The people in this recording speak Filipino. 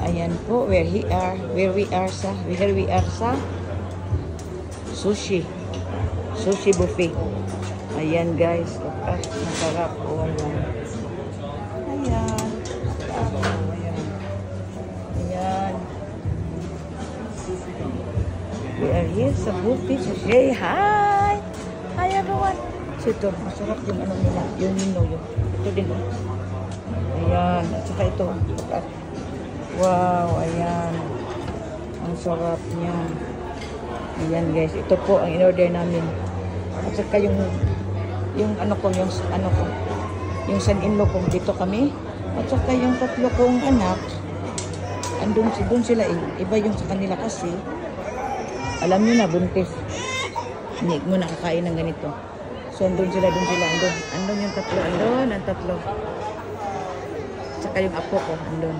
Ayan po, where we are sa sushi buffet. Ayan guys, masarap. Oh, ayan. Ayan. We are here sa buffet. So say hi. Hi everyone. So ito, masarap yung ano nila, yung nino yun. Ito din. Ayan, at saka ito. Wow, ayan. Ang sarap niya. Ayan guys, ito po ang in-order namin. At saka yung son-in-law ko, dito kami. At saka yung tatlo kong anak, doon sila eh. Iba yung sa kanila kasi, alam nyo na, buntis. Hindi mo nakakain ng ganito. So, andun sila. Andun yung tatlo, ang tatlo. At saka yung apo ko, andun.